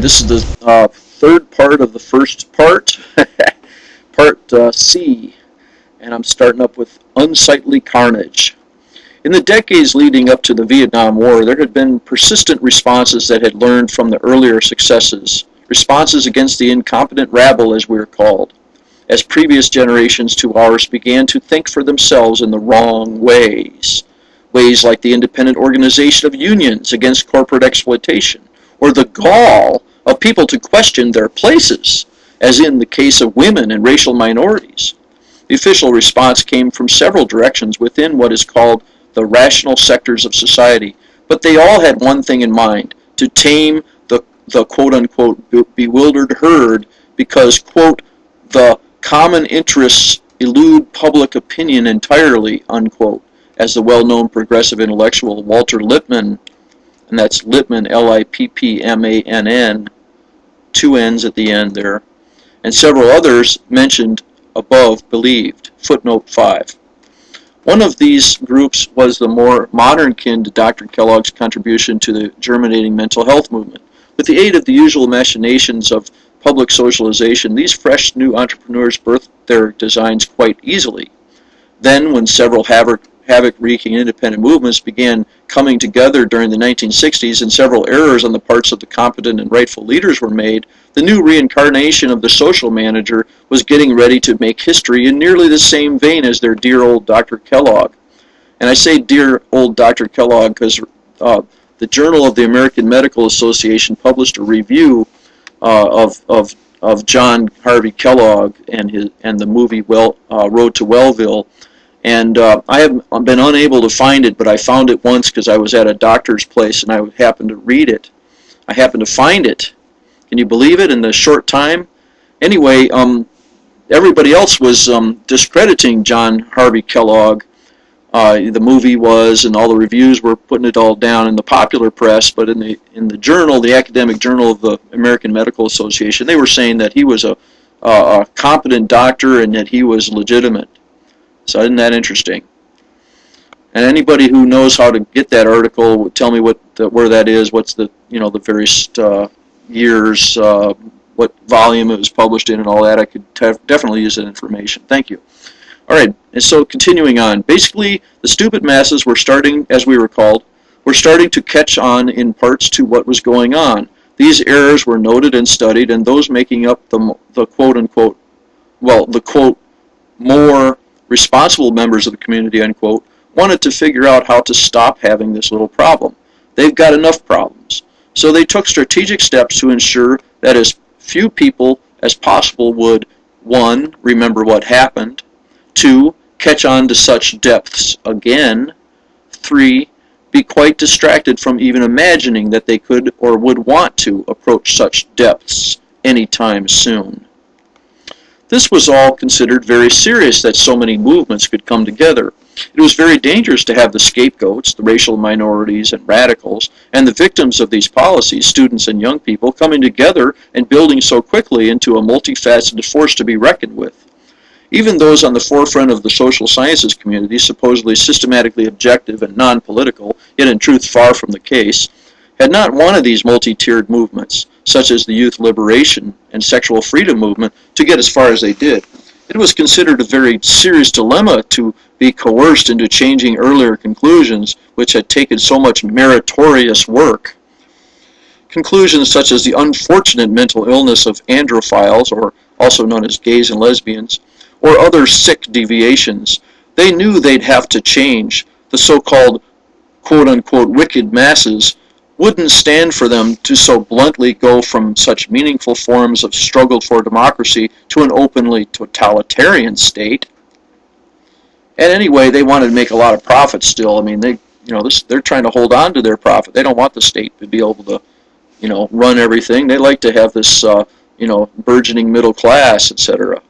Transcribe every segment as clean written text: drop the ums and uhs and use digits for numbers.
this is the third part of the first part, Part C, and I'm starting up with unsightly carnage. In the decades leading up to the Vietnam War, there had been persistent responses that had learned from the earlier successes, responses against the incompetent rabble, as we are called, as previous generations to ours began to think for themselves in the wrong ways. Ways like the independent organization of unions against corporate exploitation, or the gall of people to question their places, as in the case of women and racial minorities. The official response came from several directions within what is called the rational sectors of society, but they all had one thing in mind: to tame the quote-unquote bewildered herd, because, quote, the common interests elude public opinion entirely, unquote, as the well-known progressive intellectual Walter Lippmann, and that's Lippmann, Lippmann, two N's at the end there, and several others mentioned above believed. Footnote 5. One of these groups was the more modern kin to Dr. Kellogg's contribution to the germinating mental health movement. With the aid of the usual machinations of public socialization, these fresh new entrepreneurs birthed their designs quite easily. Then, when several havoc-wreaking independent movements began coming together during the 1960s and several errors on the parts of the competent and rightful leaders were made, the new reincarnation of the social manager was getting ready to make history in nearly the same vein as their dear old Dr. Kellogg. And I say dear old Dr. Kellogg because the Journal of the American Medical Association published a review of John Harvey Kellogg and the movie Road to Wellville. And I have been unable to find it, but I found it once because I was at a doctor's place and I happened to read it. I happened to find it. Can you believe it, in the short time? Anyway, everybody else was discrediting John Harvey Kellogg. The movie was, and all the reviews were putting it all down in the popular press, but in the journal, the academic journal of the American Medical Association, they were saying that he was a competent doctor and that he was legitimate. So isn't that interesting? And anybody who knows how to get that article, tell me where that is, what's the the various years, what volume it was published in, and all that. I could definitely use that information. Thank you. All right, and so continuing on. Basically, the stupid masses were starting, as we recalled, were starting to catch on in parts to what was going on. These errors were noted and studied, and those making up the quote-unquote, well, the quote, more responsible members of the community, unquote, wanted to figure out how to stop having this little problem. They've got enough problems. So they took strategic steps to ensure that as few people as possible would, 1, remember what happened, 2, catch on to such depths again, 3, be quite distracted from even imagining that they could or would want to approach such depths anytime soon. This was all considered very serious, that so many movements could come together. It was very dangerous to have the scapegoats, the racial minorities and radicals, and the victims of these policies, students and young people, coming together and building so quickly into a multifaceted force to be reckoned with. Even those on the forefront of the social sciences community, supposedly systematically objective and non-political, yet in truth far from the case, had not wanted these multi-tiered movements, such as the youth liberation and sexual freedom movement, to get as far as they did. It was considered a very serious dilemma to be coerced into changing earlier conclusions which had taken so much meritorious work. Conclusions such as the unfortunate mental illness of androphiles, or also known as gays and lesbians, or other sick deviations. They knew they'd have to change. The so-called quote-unquote wicked masses wouldn't stand for them to so bluntly go from such meaningful forms of struggle for democracy to an openly totalitarian state. And anyway, they wanted to make a lot of profit still. I mean, they're trying to hold on to their profit. They don't want the state to be able to, run everything. They like to have this, burgeoning middle class, etc.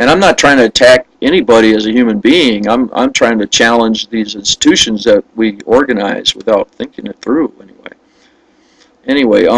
And I'm not trying to attack anybody as a human being. I'm trying to challenge these institutions that we organize without thinking it through, Anyway,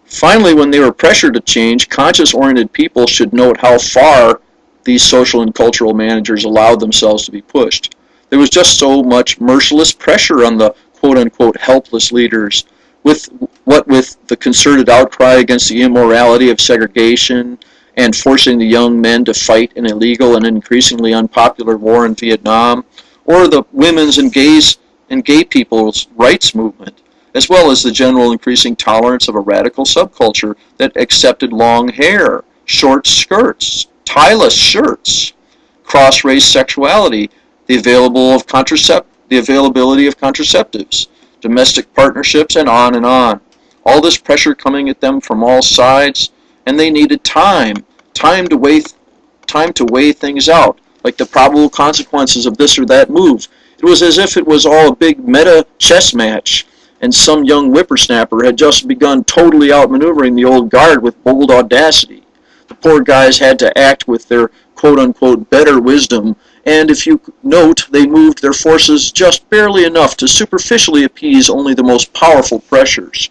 finally, when they were pressured to change, conscious-oriented people should note how far these social and cultural managers allowed themselves to be pushed. There was just so much merciless pressure on the quote-unquote helpless leaders, with What with the concerted outcry against the immorality of segregation and forcing the young men to fight an illegal and increasingly unpopular war in Vietnam, or the women's and gay people's rights movement, as well as the general increasing tolerance of a radical subculture that accepted long hair, short skirts, tieless shirts, cross-race sexuality, the availability of contraceptives, domestic partnerships, and on and on. All this pressure coming at them from all sides, and they needed time to weigh things out, like the probable consequences of this or that move. It was as if it was all a big meta chess match, and some young whippersnapper had just begun totally outmaneuvering the old guard with bold audacity. The poor guys had to act with their quote-unquote better wisdom, and if you note, they moved their forces just barely enough to superficially appease only the most powerful pressures.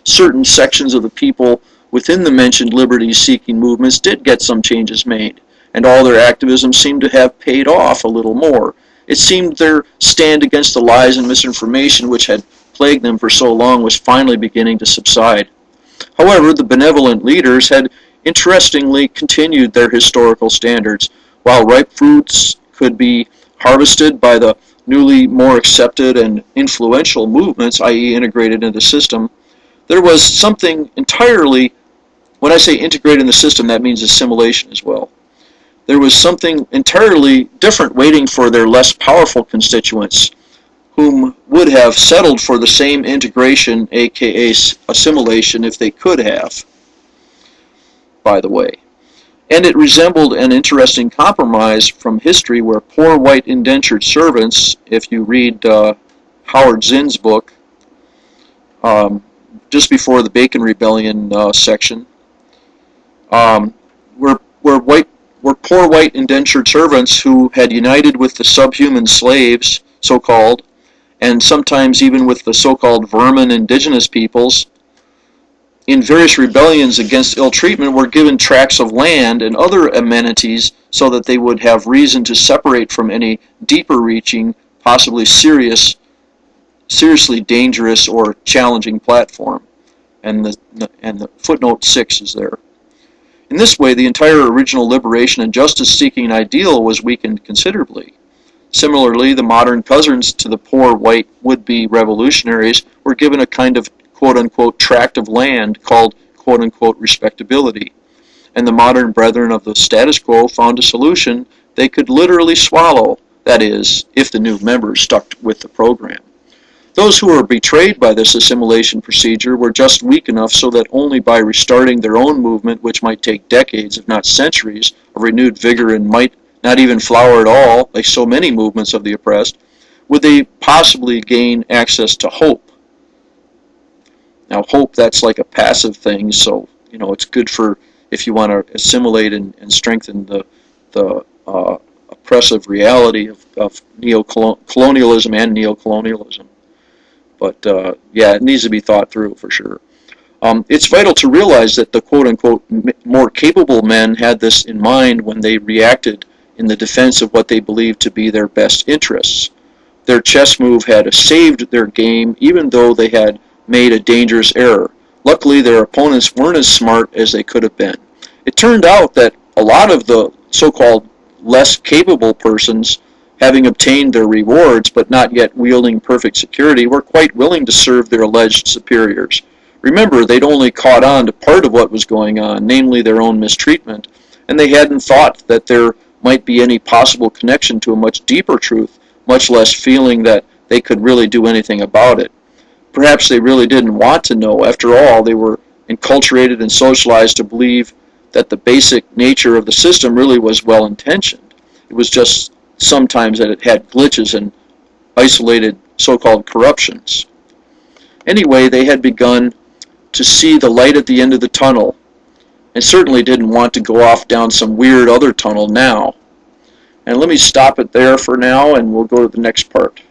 Certain sections of the people within the mentioned liberty-seeking movements did get some changes made, and all their activism seemed to have paid off a little more. It seemed their stand against the lies and misinformation which had plagued them for so long was finally beginning to subside. However, the benevolent leaders had interestingly continued their historical standards. While ripe fruits could be harvested by the newly more accepted and influential movements, i.e. integrated into the system, there was something entirely, when I say integrated in the system, that means assimilation as well. There was something entirely different waiting for their less powerful constituents, whom would have settled for the same integration, aka assimilation, if they could have, by the way. And it resembled an interesting compromise from history where poor white indentured servants, if you read Howard Zinn's book, just before the Bacon Rebellion section, were poor white indentured servants who had united with the subhuman slaves, so-called, and sometimes even with the so-called vermin indigenous peoples, in various rebellions against ill treatment, were given tracts of land and other amenities so that they would have reason to separate from any deeper-reaching, possibly seriously dangerous or challenging platform. And the footnote 6 is there. In this way, the entire original liberation and justice-seeking ideal was weakened considerably. Similarly, the modern cousins to the poor white would-be revolutionaries were given a kind of quote-unquote tract of land called quote-unquote respectability, and the modern brethren of the status quo found a solution they could literally swallow, that is, if the new members stuck with the program. Those who were betrayed by this assimilation procedure were just weak enough so that only by restarting their own movement, which might take decades, if not centuries, of renewed vigor and might not even flower at all, like so many movements of the oppressed, would they possibly gain access to hope. Now, hope, that's like a passive thing, so, it's good for if you want to assimilate and strengthen the oppressive reality of neo-colonialism and neocolonialism. But, yeah, it needs to be thought through for sure. It's vital to realize that the quote-unquote more capable men had this in mind when they reacted in the defense of what they believed to be their best interests. Their chess move had saved their game even though they had made a dangerous error. Luckily, their opponents weren't as smart as they could have been. It turned out that a lot of the so-called less capable persons, having obtained their rewards but not yet wielding perfect security, were quite willing to serve their alleged superiors. Remember, they'd only caught on to part of what was going on, namely their own mistreatment, and they hadn't thought that there might be any possible connection to a much deeper truth, much less feeling that they could really do anything about it. Perhaps they really didn't want to know. After all, they were enculturated and socialized to believe that the basic nature of the system really was well-intentioned. It was just sometimes that it had glitches and isolated so-called corruptions. Anyway, they had begun to see the light at the end of the tunnel, and certainly didn't want to go off down some weird other tunnel now. And let me stop it there for now, and we'll go to the next part.